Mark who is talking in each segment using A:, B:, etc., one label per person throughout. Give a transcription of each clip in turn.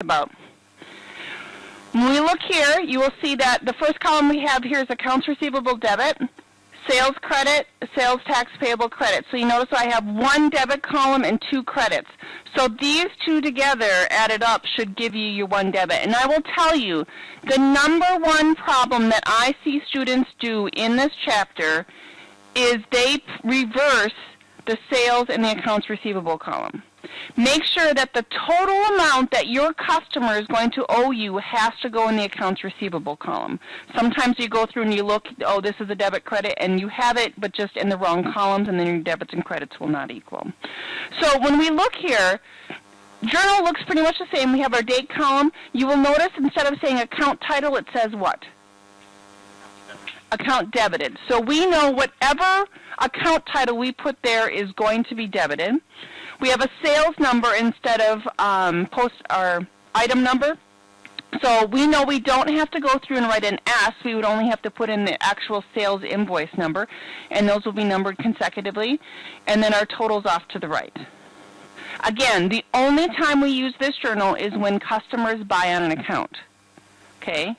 A: about. When we look here, you will see that the first column we have here is accounts receivable debit, sales credit, sales tax payable credit. So you notice I have one debit column and two credits. So these two together added up should give you your one debit. And I will tell you, the number one problem that I see students do in this chapter is they reverse the sales and the accounts receivable column. Make sure that the total amount that your customer is going to owe you has to go in the accounts receivable column. Sometimes you go through and you look, oh, this is a debit credit, and you have it, but just in the wrong columns, and then your debits and credits will not equal. So when we look here, journal looks pretty much the same. We have our date column. You will notice instead of saying account title, it says what? Account debited. So we know whatever account title we put there is going to be debited. We have a sales number instead of item number. So we know we don't have to go through and write an S. We would only have to put in the actual sales invoice number, and those will be numbered consecutively. And then our total's off to the right. Again, the only time we use this journal is when customers buy on an account. Okay?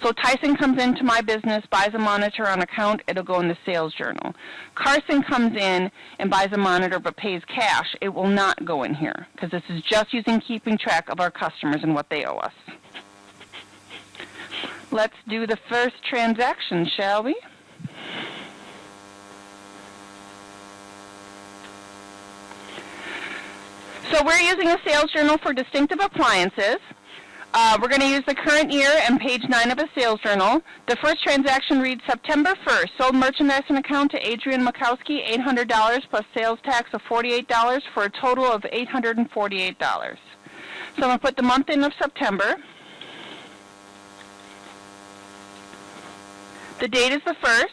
A: So Tyson comes into my business, buys a monitor on account, it'll go in the sales journal. Carson comes in and buys a monitor but pays cash, it will not go in here because this is just using keeping track of our customers and what they owe us. Let's do the first transaction, shall we? So we're using a sales journal for distinctive appliances. We're going to use the current year and page 9 of a sales journal. The first transaction reads September 1st, sold merchandise and account to Adrian Mikowski, $800 plus sales tax of $48 for a total of $848. So I'm going to put the month in of September. The date is the 1st.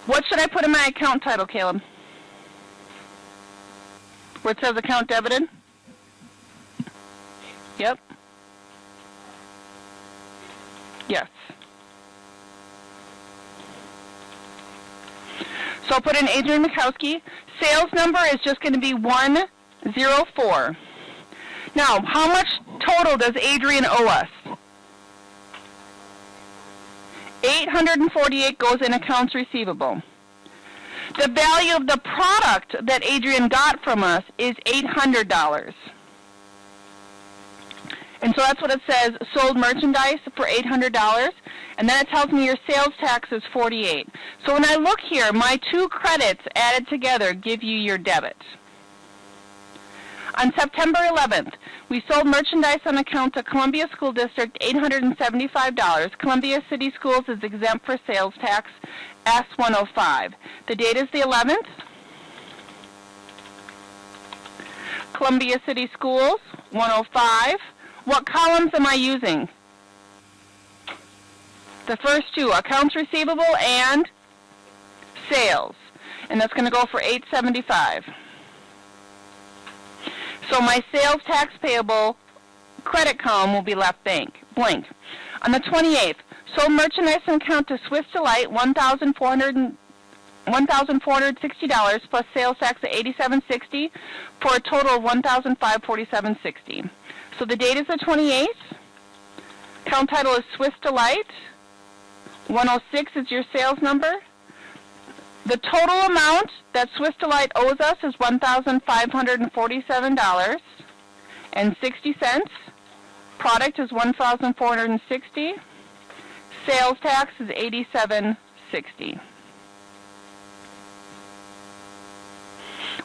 A: What should I put in my account title, Caleb? Where it says account debited? Yep. Yes. So I'll put in Adrian Mikowski. Sales number is just going to be 104. Now, how much total does Adrian owe us? $848 goes in accounts receivable. The value of the product that Adrian got from us is $800. And so that's what it says, sold merchandise for $800, and then it tells me your sales tax is $48. So when I look here, my two credits added together give you your debit. On September 11th, we sold merchandise on account to Columbia School District, $875. Columbia City Schools is exempt for sales tax, S105. The date is the 11th. Columbia City Schools, 105. What columns am I using? The first two, accounts receivable and sales. And that's going to go for $875. So my sales tax payable credit column will be left blank. On the 28th, sold merchandise and account to Swiss Delight, $1,460 plus sales tax of $87.60 for a total of $1,547.60. So the date is the 28th. Account title is Swiss Delight. 106 is your sales number. The total amount that Swiss Delight owes us is $1,547.60. Product is $1,460. Sales tax is $87.60.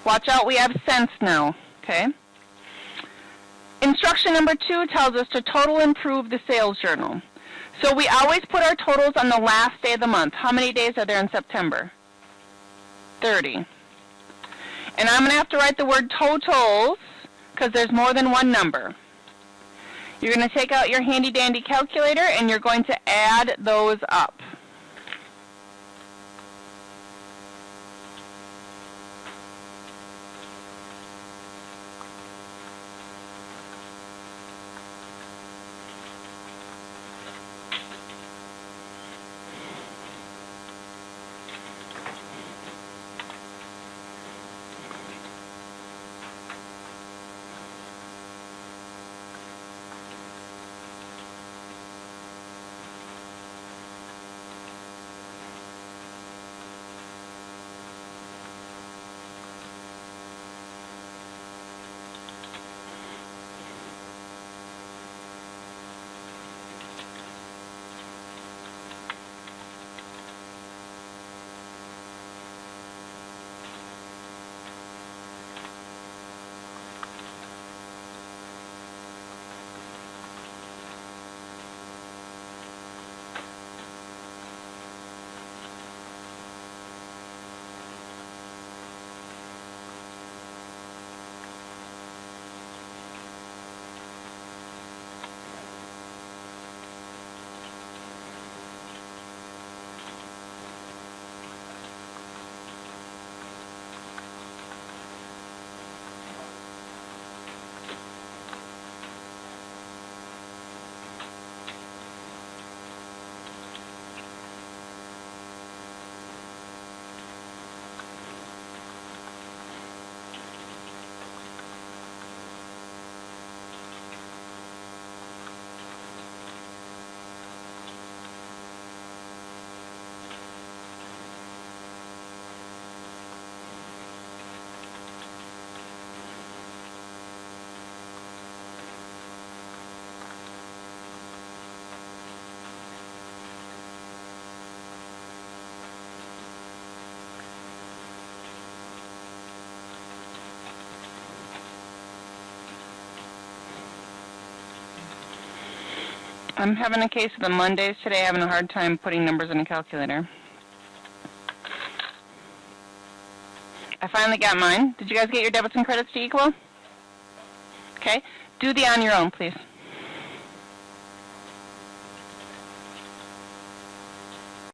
A: Watch out, we have cents now, okay? Instruction number 2 tells us to total improve the sales journal. So we always put our totals on the last day of the month. How many days are there in September? 30. And I'm going to have to write the word totals because there's more than one number. You're going to take out your handy-dandy calculator and you're going to add those up. I'm having a case of the Mondays today, having a hard time putting numbers in a calculator. I finally got mine. Did you guys get your debits and credits to equal? Okay. Do the on your own, please.